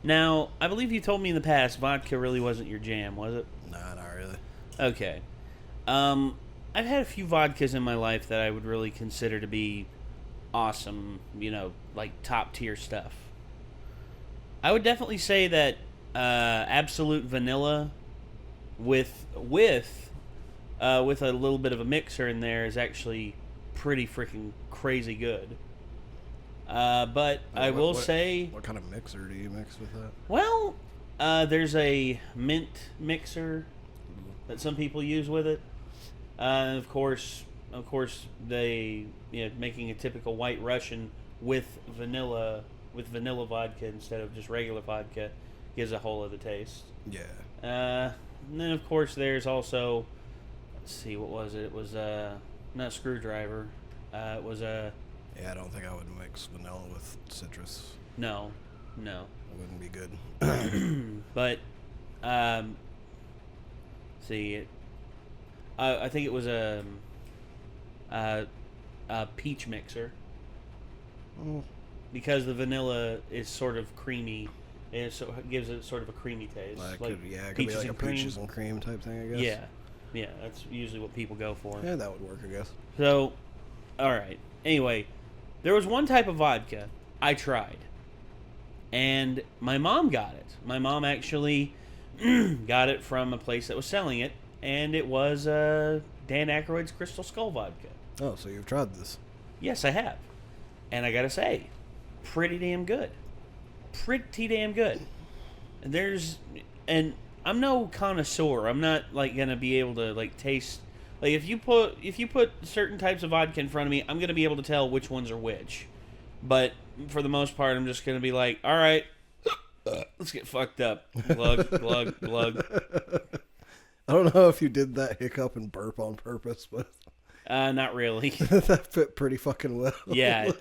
Now, I believe you told me in the past vodka really wasn't your jam, was it? Nah, not really. Okay. I've had a few vodkas in my life that I would really consider to be awesome, like top tier stuff. I would definitely say that Absolute Vanilla with a little bit of a mixer in there is actually pretty freaking crazy good. But I will say... What kind of mixer do you mix with that? Well, there's a mint mixer that some people use with it. Of course, they making a typical White Russian with vanilla vodka instead of just regular vodka gives a whole other taste. Yeah. And then of course there's also, let's see, what was it? It was not Screwdriver. It was a. Yeah, I don't think I would mix vanilla with citrus. No. It wouldn't be good. But, see, I think it was a peach mixer. Mm. Because the vanilla is sort of creamy, and it gives it sort of a creamy taste. It could be like a peaches and cream type thing, I guess. Yeah, that's usually what people go for. Yeah, that would work, I guess. So, all right. Anyway, there was one type of vodka I tried, and my mom got it. My mom actually got it from a place that was selling it, and it was Dan Aykroyd's Crystal Skull vodka. Oh, so you've tried this? Yes, I have. And I gotta say, pretty damn good. And I'm no connoisseur. I'm not like gonna be able to like taste. Like if you put certain types of vodka in front of me, I'm gonna be able to tell which ones are which. But for the most part, I'm just gonna be like, all right, let's get fucked up. Glug, glug, glug. I don't know if you did that hiccup and burp on purpose, but not really. that fit pretty fucking well. Yeah.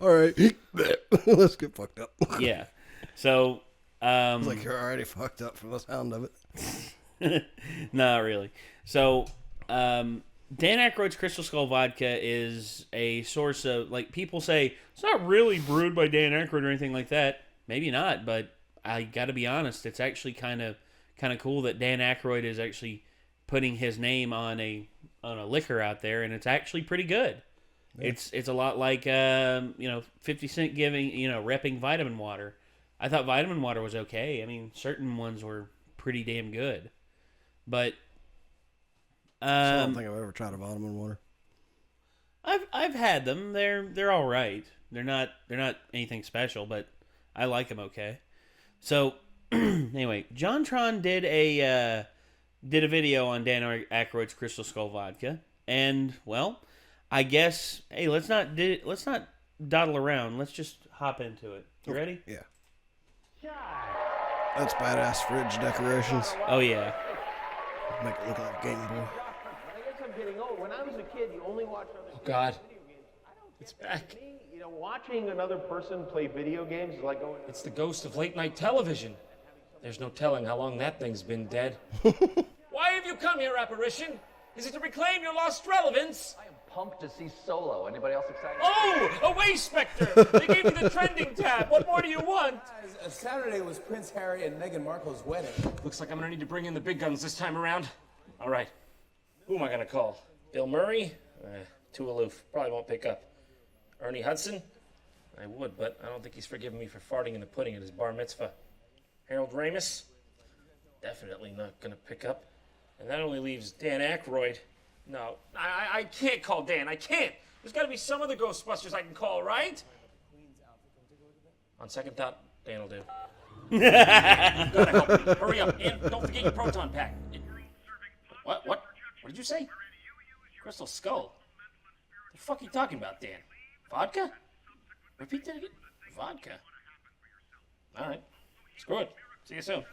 All right, let's get fucked up. Yeah. So. It's like you're already fucked up from the sound of it. Not really. So, Dan Aykroyd's Crystal Skull Vodka is a source of, like, people say, it's not really brewed by Dan Aykroyd or anything like that. Maybe not, but I gotta be honest, it's actually kind of cool that Dan Aykroyd is actually putting his name on a liquor out there, and it's actually pretty good. Yeah. It's a lot like, 50 Cent giving, repping Vitamin Water. I thought Vitamin Water was okay. I mean, certain ones were pretty damn good, but I don't think I've ever tried a Vitamin Water. I've had them. They're all right. They're not anything special, but I like them okay. So anyway, JonTron did a video on Dan Aykroyd's Crystal Skull Vodka, and well, I guess let's not dawdle around. Let's just hop into it. You ready? Yeah. That's badass fridge decorations. Oh, yeah. Make it look like Game Boy. I guess I'm getting old. When I was a kid, you only watched other Oh, God. It's back. Watching another person play video games is like going... It's the ghost of late-night television. There's no telling how long that thing's been dead. Why have you come here, apparition? Is it to reclaim your lost relevance? I am pumped to see Solo. Anybody else excited? Oh, away, Spectre! They gave me the trending tab. What more do you want? Saturday was Prince Harry and Meghan Markle's wedding. Looks like I'm gonna need to bring in the big guns this time around. All right. Who am I gonna call? Bill Murray? Too aloof. Probably won't pick up. Ernie Hudson? I would, but I don't think he's forgiven me for farting in the pudding at his bar mitzvah. Harold Ramis? Definitely not gonna pick up. And that only leaves Dan Aykroyd. No, I can't call Dan. I can't. There's got to be some other Ghostbusters I can call, right? On second thought, Dan will do. You gotta help me. Hurry up, and don't forget your proton pack. What? What did you say? Crystal Skull. The fuck are you talking about, Dan? Vodka? Repeat that again. Vodka. All right. Screw it. See you soon.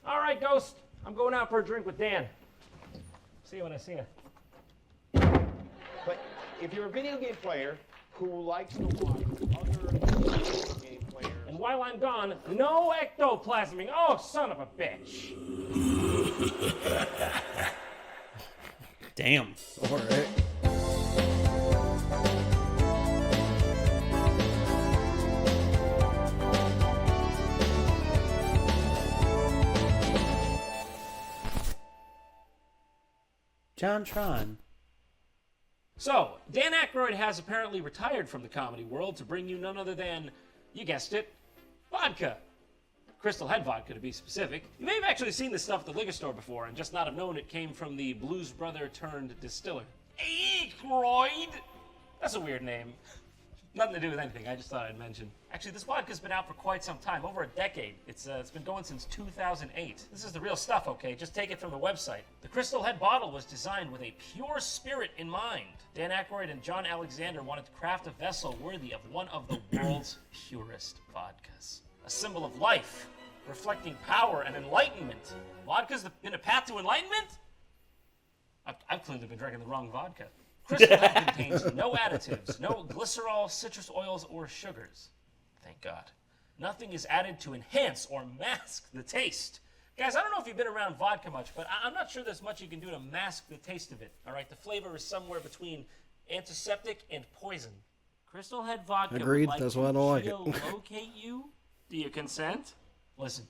All right, Ghost. I'm going out for a drink with Dan. See you when I see you. But if you're a video game player who likes to watch other video game players... And while I'm gone, no ectoplasming. Oh, son of a bitch. Damn. All right. JonTron. So, Dan Aykroyd has apparently retired from the comedy world to bring you none other than, you guessed it, vodka. Crystal Head vodka, to be specific. You may have actually seen this stuff at the liquor store before and just not have known it came from the blues brother turned distiller. Aykroyd! That's a weird name. Nothing to do with anything, I just thought I'd mention. Actually, this vodka's been out for quite some time, over a decade. It's been going since 2008. This is the real stuff, okay? Just take it from the website. The Crystal Head bottle was designed with a pure spirit in mind. Dan Aykroyd and John Alexander wanted to craft a vessel worthy of one of the world's purest vodkas. A symbol of life, reflecting power and enlightenment. Vodka's been a path to enlightenment? I've clearly been drinking the wrong vodka. Crystal Head contains no additives, no glycerol, citrus oils, or sugars. Thank God. Nothing is added to enhance or mask the taste. Guys, I don't know if you've been around vodka much, but I'm not sure there's much you can do to mask the taste of it. All right, the flavor is somewhere between antiseptic and poison. Crystal Head vodka Agreed, would like that's why I don't like it. geolocate you. Do you consent? Listen,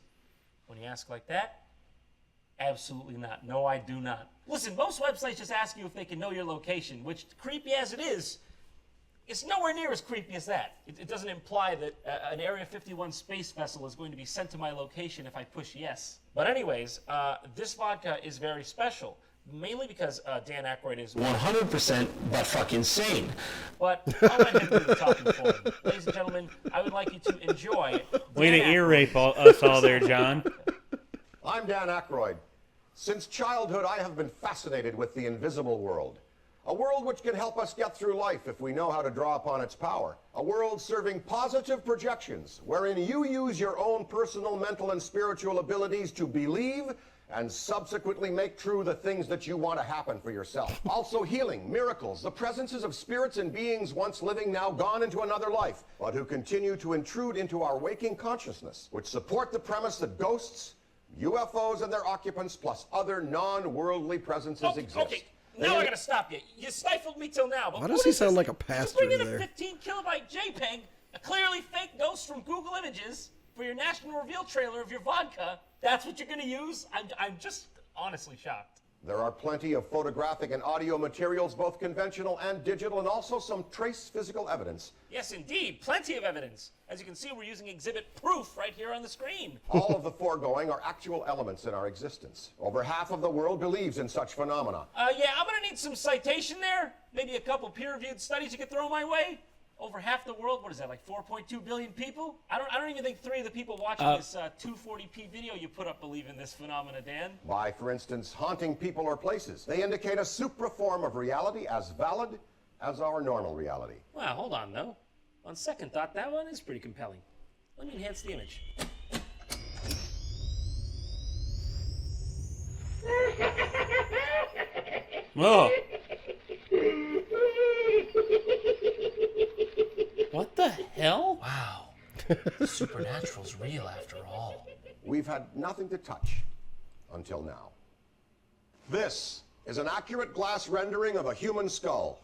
when you ask like that, absolutely not. No, I do not. Listen, most websites just ask you if they can know your location, which, creepy as it is, it's nowhere near as creepy as that. It doesn't imply that an Area 51 space vessel is going to be sent to my location if I push yes. But anyways, this vodka is very special, mainly because Dan Aykroyd is 100% but fucking sane. But I'll let him do the talking for me. Ladies and gentlemen, I would like you to enjoy Way to Dan ear Aykroyd. rape us all there, John. I'm Dan Aykroyd. Since childhood, I have been fascinated with the invisible world. A world which can help us get through life if we know how to draw upon its power. A world serving positive projections, wherein you use your own personal, mental, and spiritual abilities to believe and subsequently make true the things that you want to happen for yourself. Also healing, miracles, the presences of spirits and beings once living, now gone into another life, but who continue to intrude into our waking consciousness, which support the premise that ghosts, UFOs and their occupants, plus other non-worldly presences exist. Okay, now I gotta stop you. You stifled me till now. But Why does he sound like a Did pastor you bring in there? a 15 kilobyte JPEG, a clearly fake ghost from Google Images, for your national reveal trailer of your vodka? That's what you're gonna use? I'm just honestly shocked. There are plenty of photographic and audio materials, both conventional and digital, and also some trace physical evidence. Yes, indeed, plenty of evidence. As you can see, we're using exhibit proof right here on the screen. All of the foregoing are actual elements in our existence. Over half of the world believes in such phenomena. Yeah, I'm gonna need some citation there. Maybe a couple peer-reviewed studies you could throw my way. Over half the world, what is that, like 4.2 billion people? I don't even think 3 of the people watching this 240p video you put up believe in this phenomena, Dan. By, for instance, haunting people or places. They indicate a supra form of reality as valid as our normal reality. Wow, hold on, though. On second thought, that one is pretty compelling. Let me enhance the image. Oh. What the hell? Wow. Supernatural's real after all. We've had nothing to touch until now. This is an accurate glass rendering of a human skull.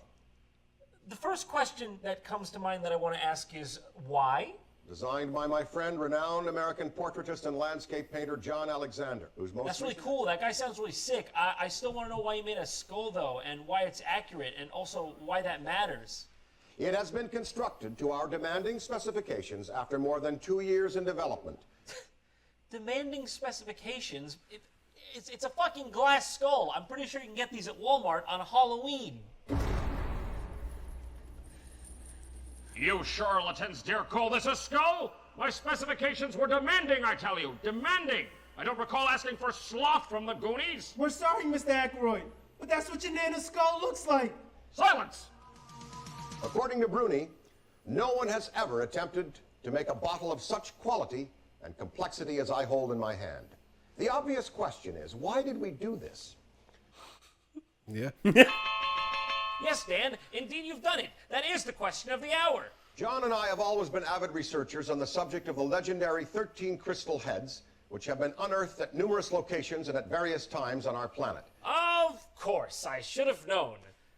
The first question that comes to mind that I want to ask is, why? Designed by my friend, renowned American portraitist and landscape painter John Alexander, whose most That's really recent- cool. That guy sounds really sick. I still want to know why he made a skull, though, and why it's accurate, and also why that matters. It has been constructed to our demanding specifications after more than 2 years in development. Demanding specifications? It's a fucking glass skull. I'm pretty sure you can get these at Walmart on Halloween. You charlatans dare call this a skull? My specifications were demanding, I tell you. Demanding! I don't recall asking for sloth from the Goonies. We're sorry, Mr. Aykroyd, but that's what your Nana's skull looks like. Silence! According to Bruni, no one has ever attempted to make a bottle of such quality and complexity as I hold in my hand. The obvious question is, why did we do this? Yeah. Yes, Dan, indeed you've done it. That is the question of the hour. John and I have always been avid researchers on the subject of the legendary 13 crystal heads, which have been unearthed at numerous locations and at various times on our planet. Of course, I should have known.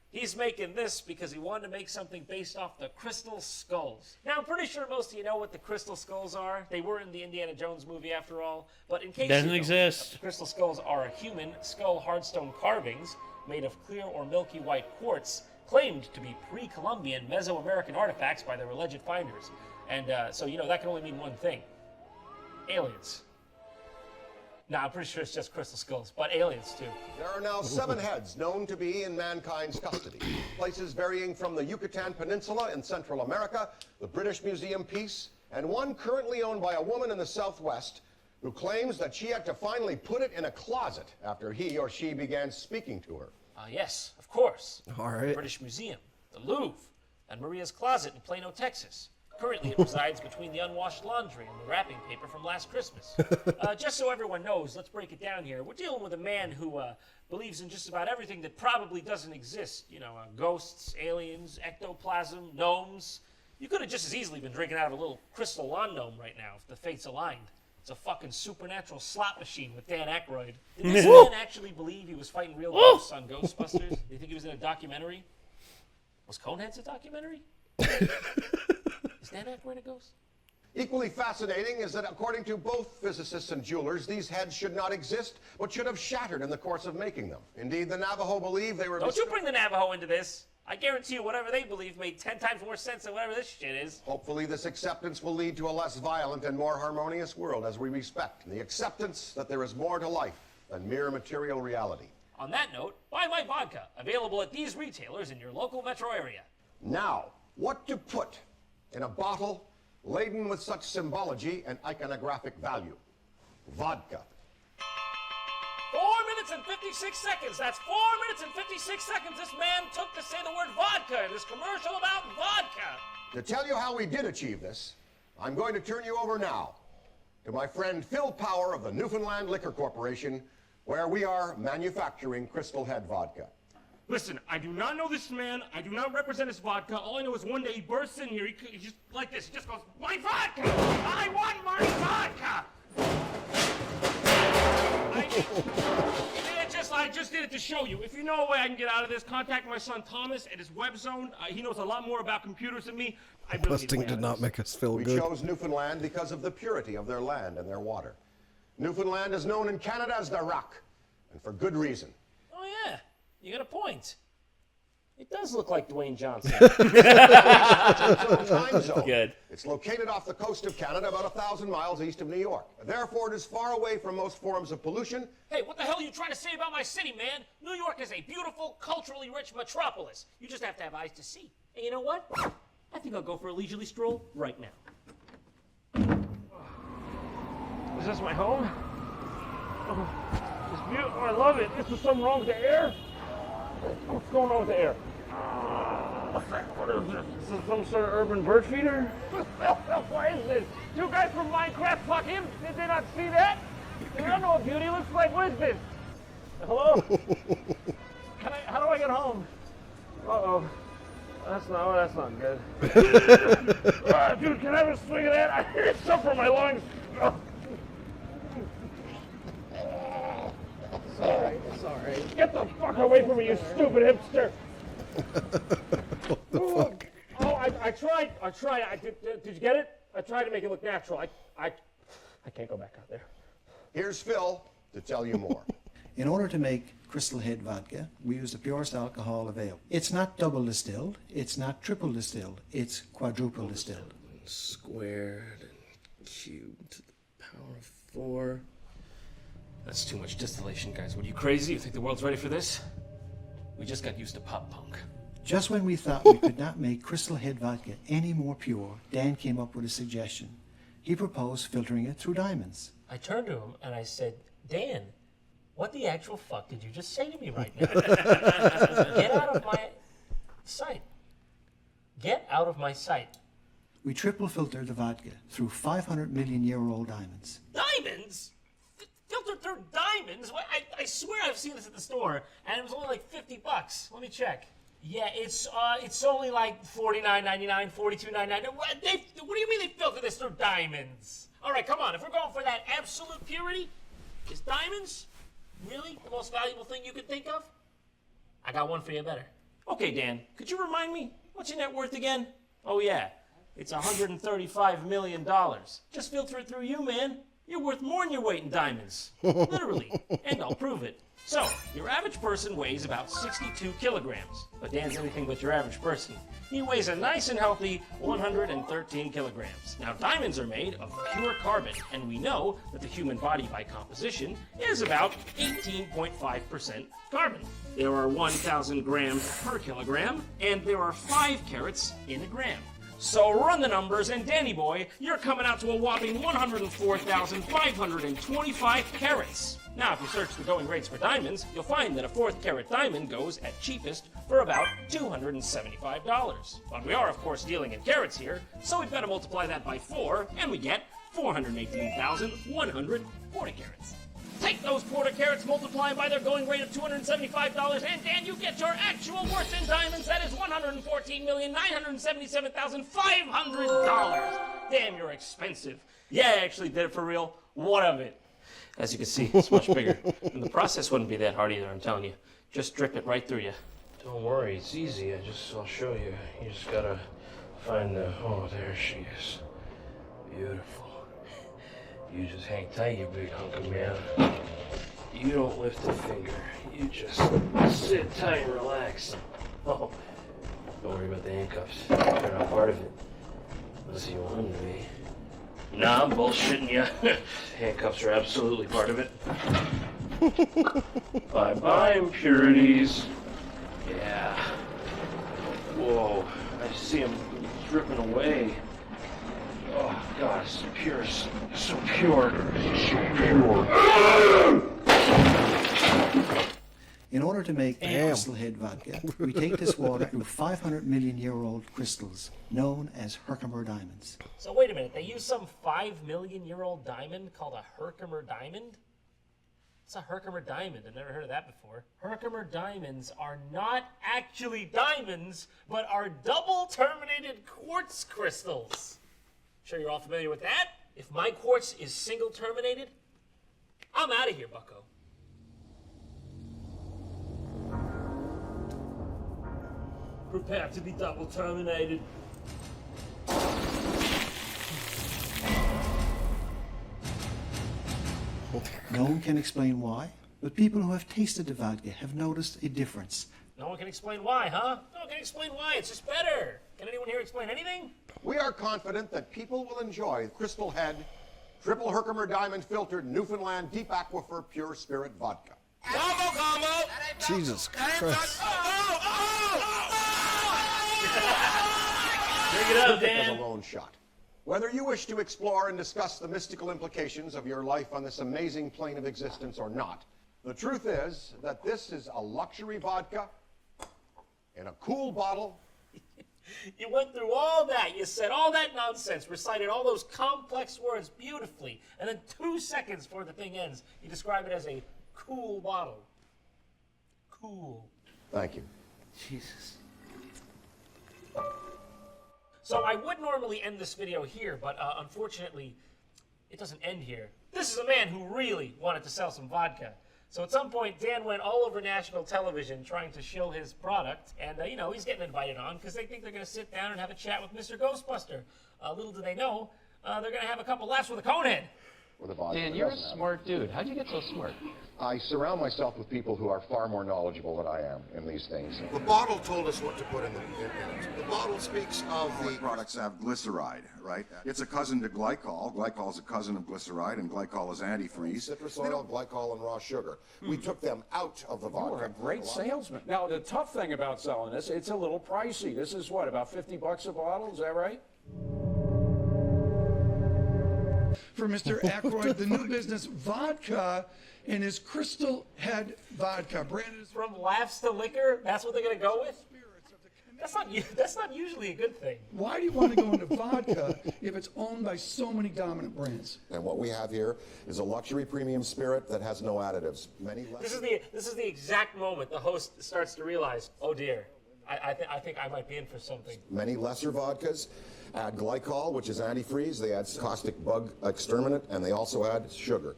He's making this because he wanted to make something based off the crystal skulls. Now, I'm pretty sure most of you know what the crystal skulls are. They were in the Indiana Jones movie, after all. But in case Doesn't you don't, exist. the crystal skulls are human skull hardstone carvings made of clear or milky white quartz, claimed to be pre-Columbian Mesoamerican artifacts by their alleged finders. And so, that can only mean one thing. Aliens. Nah, I'm pretty sure it's just crystal skulls, but aliens too. There are now 7 heads known to be in mankind's custody. Places varying from the Yucatan Peninsula in Central America, the British Museum piece, and one currently owned by a woman in the Southwest who claims that she had to finally put it in a closet after he or she began speaking to her. Yes, of course. All right. The British Museum, the Louvre, and Maria's Closet in Plano, Texas. Currently, it resides between the unwashed laundry and the wrapping paper from last Christmas. Just so everyone knows, let's break it down here. We're dealing with a man who believes in just about everything that probably doesn't exist. Ghosts, aliens, ectoplasm, gnomes. You could have just as easily been drinking out of a little crystal lawn gnome right now if the fates aligned. It's a fucking supernatural slot machine with Dan Aykroyd. Did this man actually believe he was fighting real ghosts on Ghostbusters? Do you think he was in a documentary? Was Coneheads a documentary? Is Dan Aykroyd a ghost? Equally fascinating is that according to both physicists and jewelers, these heads should not exist, but should have shattered in the course of making them. Indeed, the Navajo believe they were... Don't you bring the Navajo into this. I guarantee you whatever they believe made 10 times more sense than whatever this shit is. Hopefully this acceptance will lead to a less violent and more harmonious world as we respect the acceptance that there is more to life than mere material reality. On that note, buy my vodka, available at these retailers in your local metro area. Now, what to put in a bottle laden with such symbology and iconographic value? Vodka. 4 minutes and 56 seconds. That's 4 minutes and 56 seconds this man took to say the word vodka in this commercial about vodka. To tell you how we did achieve this, I'm going to turn you over now to my friend Phil Power of the Newfoundland Liquor Corporation, where we are manufacturing Crystal Head vodka. Listen, I do not know this man. I do not represent his vodka. All I know is one day he bursts in here. He just like this. He just goes, "My vodka! I want my vodka!" I just did it to show you. If you know a way I can get out of this, contact my son Thomas at his web zone. He knows a lot more about computers than me. Busting did not make us feel we good. We chose Newfoundland because of the purity of their land and their water. Newfoundland is known in Canada as the Rock, and for good reason. Oh yeah, you got a point. It does look like Dwayne Johnson. Time zone. Good. It's located off the coast of Canada, about 1,000 miles east of New York. Therefore, it is far away from most forms of pollution. Hey, what the hell are you trying to say about my city, man? New York is a beautiful, culturally rich metropolis. You just have to have eyes to see. And you know what? I think I'll go for a leisurely stroll right now. Is this my home? Oh, it's beautiful. I love it. Is there something wrong with the air? What's going on with the air? What is this? Is this some sort of urban bird feeder? What is this? 2 guys from Minecraft, fuck him? Did they not see that? They don't know what beauty looks like. What is this? Hello? How do I get home? Uh-oh. That's not good. Dude, can I have a swing of that? I hear something from my lungs. Sorry. Get the fuck away from me, you stupid hipster. What the fuck? Oh, I tried. Did you get it? I tried to make it look natural. I can't go back out there. Here's Phil to tell you more. In order to make Crystal Head vodka, we use the purest alcohol available. It's not double distilled, it's not triple distilled, it's quadruple distilled. Squared and cubed to the power of 4. That's too much distillation, guys. What, are you crazy? You think the world's ready for this? We just got used to pop punk. Just when we thought we could not make Crystal Head vodka any more pure, Dan came up with a suggestion. He proposed filtering it through diamonds. I turned to him and I said, Dan, what the actual fuck did you just say to me right now? Get out of my sight. Get out of my sight. We triple filtered the vodka through 500 million year old diamonds. Diamonds? Filtered through diamonds? I swear I've seen this at the store, and it was only like $50. Let me check. Yeah, it's only like $49.99, $42.99. What do you mean they filtered this through diamonds? All right, come on. If we're going for that absolute purity, is diamonds really the most valuable thing you could think of? I got one for you better. Okay, Dan, could you remind me, what's your net worth again? Oh, yeah, it's $135 million. Just filter it through you, man. You're worth more than your weight in diamonds. Literally. And I'll prove it. So, your average person weighs about 62 kilograms. But Dan's anything but your average person. He weighs a nice and healthy 113 kilograms. Now, diamonds are made of pure carbon, and we know that the human body by composition is about 18.5% carbon. There are 1,000 grams per kilogram, and there are 5 carats in a gram. So run the numbers, and Danny boy, you're coming out to a whopping 104,525 carats. Now, if you search the going rates for diamonds, you'll find that a 4th carat diamond goes at cheapest for about $275. But we are, of course, dealing in carats here, so we've got to multiply that by 4, and we get 418,140 carats. Take those quarter carats, multiply them by their going rate of $275, and Dan, you get your actual worth in diamonds. That is $114,977,500. Damn, you're expensive. Yeah, I actually did it for real. What of it? As you can see, it's much bigger. And the process wouldn't be that hard either, I'm telling you. Just drip it right through you. Don't worry, it's easy. I'll show you. You just gotta find the, oh, there she is. Beautiful. You just hang tight, you big hunk of man. You don't lift a finger. You just sit tight and relax. Oh, don't worry about the handcuffs. They're not part of it. Unless you want them to be. Nah, I'm bullshitting you. Handcuffs are absolutely part of it. Bye-bye, impurities. Yeah. Whoa, I see them dripping away. Oh, God, it's so pure. So pure. So pure. In order to make Crystal Head vodka, we take this water through 500-million-year-old crystals known as Herkimer diamonds. So wait a minute, they use some 5-million-year-old diamond called a Herkimer diamond? What's a Herkimer diamond? I've never heard of that before. Herkimer diamonds are not actually diamonds, but are double-terminated quartz crystals. Sure you're all familiar with that? If my quartz is single-terminated, I'm out of here, bucko. Prepare to be double-terminated. No one can explain why, but people who have tasted the vodka have noticed a difference. No one can explain why, huh? No one can explain why. It's just better. Can anyone here explain anything? We are confident that people will enjoy Crystal Head, triple Herkimer diamond filtered Newfoundland deep aquifer pure spirit vodka. Combo! Jesus Christ. Bring it up, As a Dan. lone shot. Whether you wish to explore and discuss the mystical implications of your life on this amazing plane of existence or not, the truth is that this is a luxury vodka in a cool bottle. You went through all that. You said all that nonsense, recited all those complex words beautifully, and then 2 seconds before the thing ends, you describe it as a cool bottle. Cool. Thank you. Jesus. So I would normally end this video here, but unfortunately, it doesn't end here. This is a man who really wanted to sell some vodka. So at some point, Dan went all over national television trying to shill his product, and he's getting invited on because they think they're going to sit down and have a chat with Mr. Ghostbuster. Little do they know, they're going to have a couple laughs with a cone head. With a vodka. Dan, you're a smart dude. How'd you get so smart? I surround myself with people who are far more knowledgeable than I am in these things. The bottle told us what to put in it. The bottle speaks of the products have glyceride, right? It's a cousin to glycol. Glycol is a cousin of glyceride, and glycol is antifreeze. Citrus oil, glycol, and raw sugar. We took them out of the vodka. You're a great salesman. Now, the tough thing about selling this, it's a little pricey. This is what, about $50 a bottle? Is that right? For Mr. Aykroyd, the new business vodka and his Crystal Head vodka. Branded as From laughs to liquor, that's what they're going to go with? That's not usually a good thing. Why do you want to go into vodka if it's owned by so many dominant brands? And what we have here is a luxury premium spirit that has no additives. This is the exact moment the host starts to realize, oh dear, I think I might be in for something. Many lesser vodkas add glycol, which is antifreeze. They add caustic bug exterminant, and they also add sugar.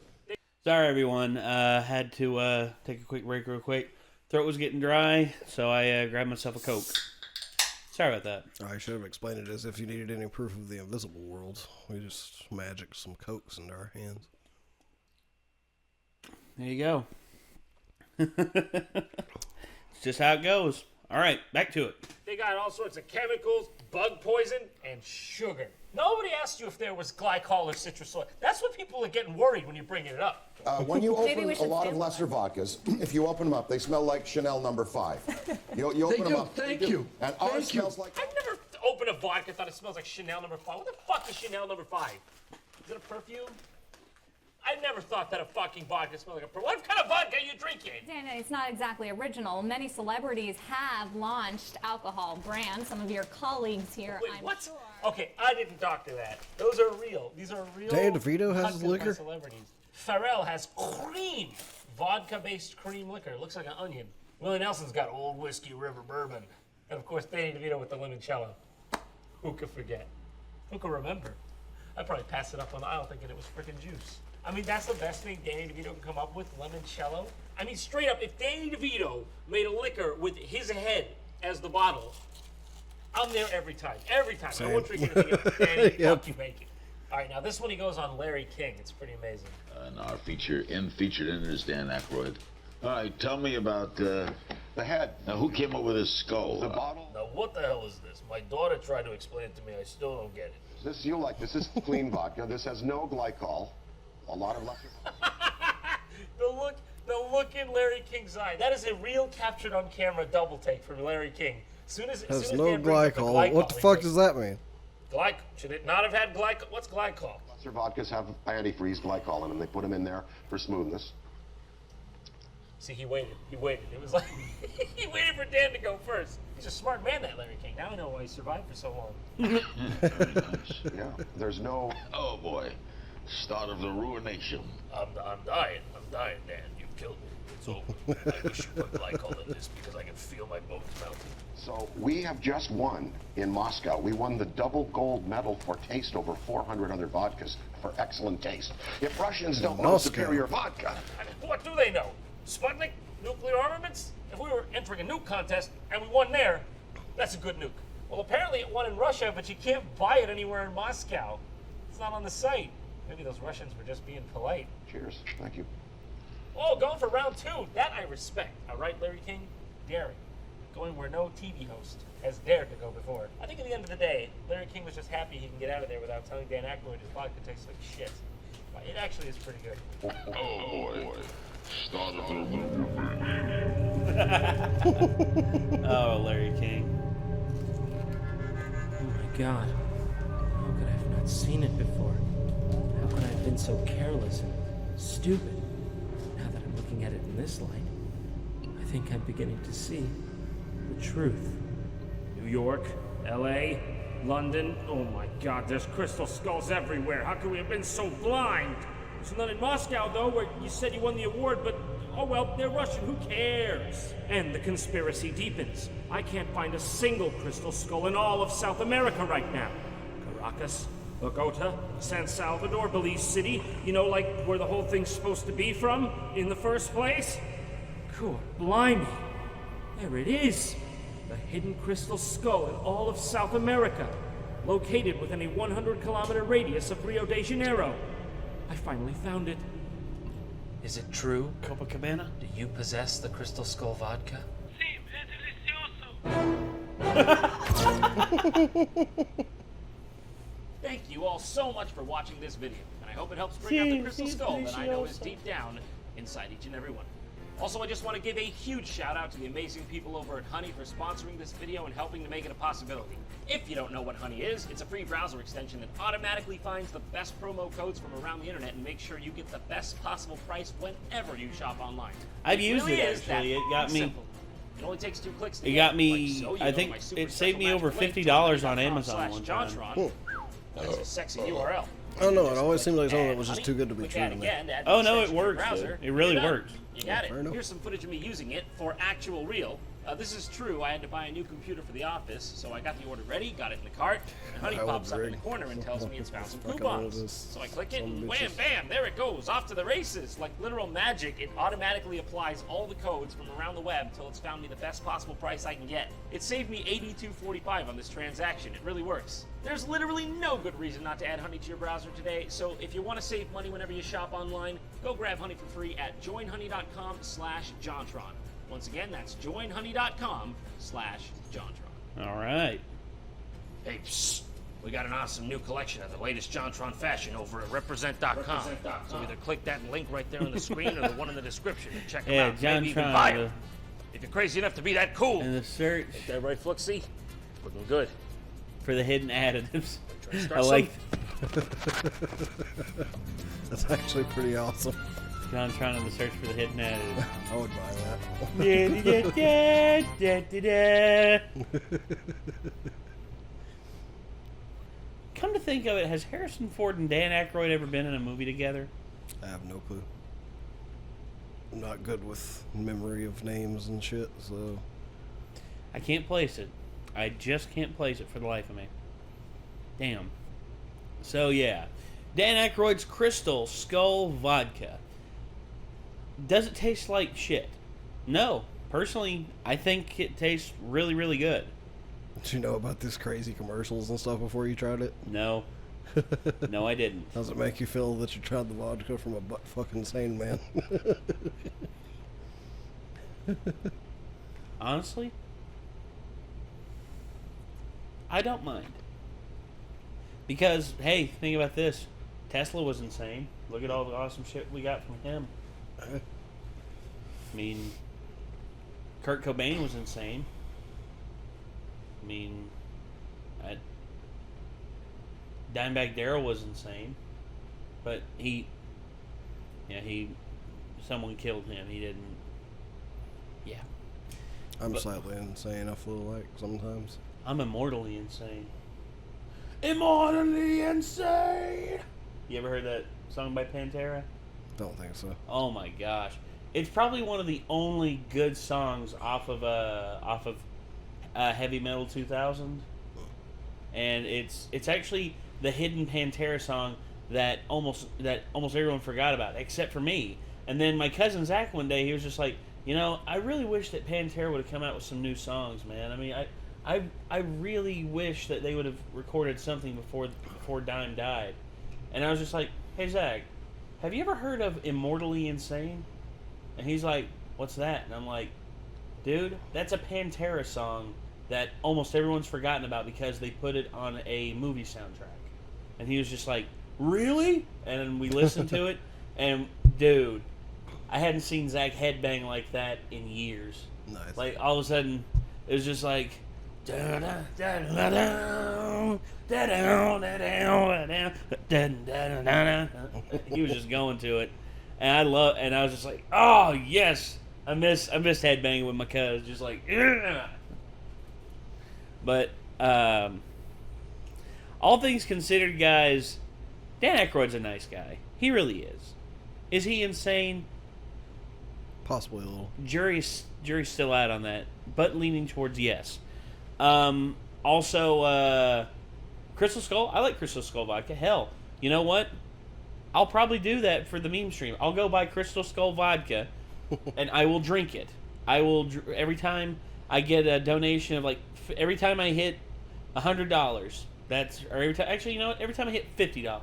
Sorry, everyone. Had to take a quick break real quick. Throat was getting dry, so I grabbed myself a Coke. Sorry about that. I should have explained it as if you needed any proof of the invisible world. We just magic some Cokes into our hands. There you go. It's just how it goes. All right, back to it. They got all sorts of chemicals, bug poison, and sugar. Nobody asked you if there was glycol or citrus oil. That's what people are getting worried when you're bringing it up. When you open a lot of lesser vodkas, if you open them up, they smell like Chanel No. 5. You open them up. Thank you. And ours smells like... I've never opened a vodka thought it smells like Chanel No. 5. What the fuck is Chanel No. 5? Is it a perfume? I never thought that a fucking vodka smelled like a perfume. What kind of vodka are you drinking? Dana, it's not exactly original. Many celebrities have launched alcohol brands. Some of your colleagues here, Wait, I'm what? sure. Okay, I didn't doctor that. Those are real. These are real. Danny DeVito has his content by liquor? Celebrities. Pharrell has cream. Vodka-based cream liquor. Looks like an onion. Willie Nelson's got Old Whiskey River Bourbon. And of course, Danny DeVito with the limoncello. Who could forget? Who could remember? I'd probably pass it up on the aisle thinking it was freaking juice. I mean, that's the best thing Danny DeVito can come up with, limoncello. I mean, straight up, if Danny DeVito made a liquor with his head as the bottle, I'm there every time. Every time. I won't drink anything else. Danny, fuck you, make it. All right, now this one he goes on Larry King. It's pretty amazing. And our featured in it is Dan Aykroyd. All right, tell me about the head. Now, who came up with this skull? The bottle? Now, what the hell is this? My daughter tried to explain it to me. I still don't get it. This you'll like. This is clean vodka. This has no glycol. A lot of lesser... The look in Larry King's eye. That is a real captured on camera double take from Larry King. Has no glycol. What the fuck does that mean? Should it not have had glycol? What's glycol? Lesser vodkas have antifreeze glycol in them. They put them in there for smoothness. See, he waited. It was like, he waited for Dan to go first. He's a smart man, that Larry King. Now I know why he survived for so long. Very nice. Yeah, there's no... Oh, boy. Start of the ruination. I'm dying, Dan. You've killed me. It's over. I wish you put glycol in this because I can feel my bones melting. So we have just won in Moscow. We won the double gold medal for taste over 400 other vodkas for excellent taste. If Russians don't know superior vodka... I mean, what do they know? Sputnik? Nuclear armaments? If we were entering a nuke contest and we won there, that's a good nuke. Well, apparently it won in Russia, but you can't buy it anywhere in Moscow. It's not on the site. Maybe those Russians were just being polite. Cheers. Thank you. Oh, going for round 2. That I respect. All right, Larry King? Daring. Going where no TV host has dared to go before. I think at the end of the day, Larry King was just happy he can get out of there without telling Dan Aykroyd his vodka tastes like shit. It actually is pretty good. Oh, boy. Start of the Oh, Larry King. Oh my God. How could I have not seen it before? How could I have been so careless and stupid? Now that I'm looking at it in this light, I think I'm beginning to see the truth. New York, LA, London. Oh my God, there's crystal skulls everywhere. How could we have been so blind? There's none in Moscow, though, where you said you won the award, but oh well, they're Russian. Who cares? And the conspiracy deepens. I can't find a single crystal skull in all of South America right now. Korakas, Bogota, San Salvador, Belize City. You know, like where the whole thing's supposed to be from in the first place? Cool, blimey. There it is. The hidden crystal skull in all of South America. Located within a 100-kilometer radius of Rio de Janeiro. I finally found it. Is it true? Copacabana? Do you possess the crystal skull vodka? Thank you all so much for watching this video, and I hope it helps bring out the crystal skull that I know is deep down inside each and every one. Also, I just want to give a huge shout out to the amazing people over at Honey for sponsoring this video and helping to make it a possibility. If you don't know what Honey is, it's a free browser extension that automatically finds the best promo codes from around the internet and makes sure you get the best possible price whenever you shop online. I've used it actually. It got me. Simple. It only takes 2 clicks to It got me. I think it saved me over $50 on Amazon one time. JonTron. That's a sexy URL. I don't know. It always seemed like something that was just too good to be true to me. Oh no, it works. It really works. You got it. enough. Here's some footage of me using it for actual real. This is true. I had to buy a new computer for the office, so I got the order ready, got it in the cart, and Honey pops up in the corner and tells me it's found some coupons. So I click it, and wham, bam, there it goes, off to the races. Like literal magic, it automatically applies all the codes from around the web till it's found me the best possible price I can get. It saved me $82.45 on this transaction. It really works. There's literally no good reason not to add Honey to your browser today, so if you want to save money whenever you shop online, go grab Honey for free at joinhoney.com/JonTron. Once again, that's joinhoney.com/JonTron. All right. Hey, psst. We got an awesome new collection of the latest JonTron fashion over at represent.com. So either click that link right there on the screen or the one in the description and check them out. Maybe you can buy them. If you're crazy enough to be that cool. And the search. Ain't that right, Fluxy? Looking good. For the hidden additives. I like. That's actually pretty awesome. JonTron in the search for the hidden additives. I would buy that. Come to think of it, has Harrison Ford and Dan Aykroyd ever been in a movie together? I have no clue. I'm not good with memory of names and shit, so... I can't place it. I just can't place it for the life of me. Damn. So, yeah. Dan Aykroyd's Crystal Skull Vodka. Does it taste like shit? No. Personally, I think it tastes really, really good. Did you know about these crazy commercials and stuff before you tried it? No. No, I didn't. How does it make you feel that you tried the vodka from a butt-fucking sane man? Honestly, I don't mind. Because, hey, think about this. Tesla was insane. Look at all the awesome shit we got from him. I mean, Kurt Cobain was insane. I mean, Dimebag Darrell was insane. But someone killed him. He didn't, I'm slightly insane, I feel like, sometimes. I'm immortally insane. Immortally insane! You ever heard that song by Pantera? Don't think so. Oh my gosh. It's probably one of the only good songs off of Heavy Metal 2000. And it's actually the hidden Pantera song that almost everyone forgot about, except for me. And then my cousin Zach one day, he was just like, you know, I really wish that Pantera would have come out with some new songs, man. I mean, I really wish that they would have recorded something before Dime died. And I was just like, hey Zach, have you ever heard of Immortally Insane? And he's like, what's that? And I'm like, dude, that's a Pantera song that almost everyone's forgotten about because they put it on a movie soundtrack. And he was just like, really? And we listened to it, and dude, I hadn't seen Zach headbang like that in years. Nice. Like, all of a sudden, it was just like... He was just going to it. And I was just like, oh, yes! I miss headbanging with my cuz. Just like, yeah! But, all things considered, guys, Dan Aykroyd's a nice guy. He really is. Is he insane? Possibly a little. Jury's still out on that, but leaning towards yes. Also, Crystal Skull. I like Crystal Skull vodka. Hell, you know what? I'll probably do that for the meme stream. I'll go buy Crystal Skull vodka, and I will drink it. I will every time I get a donation of every time I hit $100. Every time. Actually, you know what? Every time I hit $50,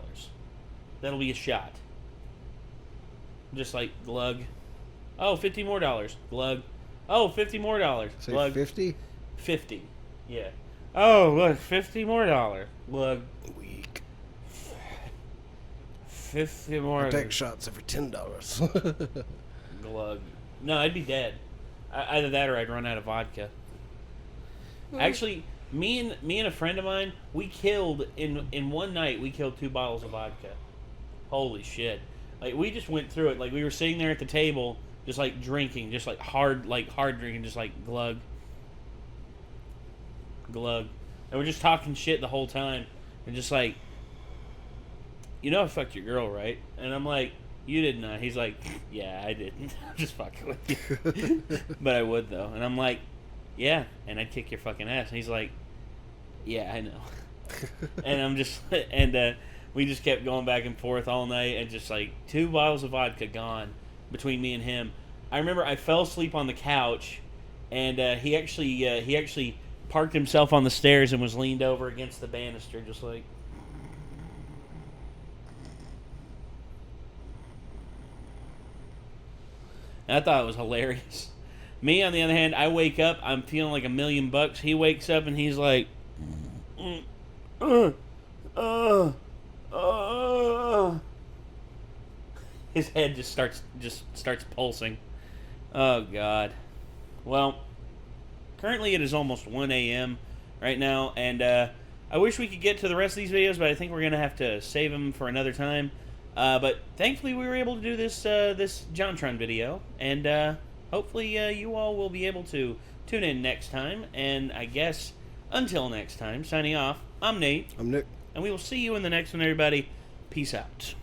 that'll be a shot. Just like glug. Oh, $50 more. Glug. Oh, $50 more. Say glug. 50? 50. Yeah. Oh, look, $50 more. Glug. Weak. 50 more. I take shots every $10. Glug. No, I'd be dead. Either that or I'd run out of vodka. Actually, me and a friend of mine, we killed in one night. We killed 2 bottles of vodka. Holy shit! Like we just went through it. Like we were sitting there at the table, just like drinking, just like hard drinking, just like glug, glug, and we're just talking shit the whole time, and just like, you know, I fucked your girl, right? And I'm like, You did not. He's like, yeah, I didn't. I'm just fucking with you. But I would, though. And I'm like, yeah, and I'd kick your fucking ass. And he's like, yeah, I know. And I'm just, and we just kept going back and forth all night, and just like 2 bottles of vodka gone between me and him. I remember I fell asleep on the couch, and he actually parked himself on the stairs and was leaned over against the banister, just like. And I thought it was hilarious. Me, on the other hand, I wake up, I'm feeling like $1,000,000. He wakes up and he's like, his head just starts pulsing. Oh God. Well, currently it is almost 1 a.m. right now, and I wish we could get to the rest of these videos, but I think we're gonna have to save them for another time. But thankfully we were able to do this this JonTron video, and hopefully you all will be able to tune in next time. And I guess until next time, signing off, I'm Nate. I'm Nick. And we will see you in the next one, everybody. Peace out.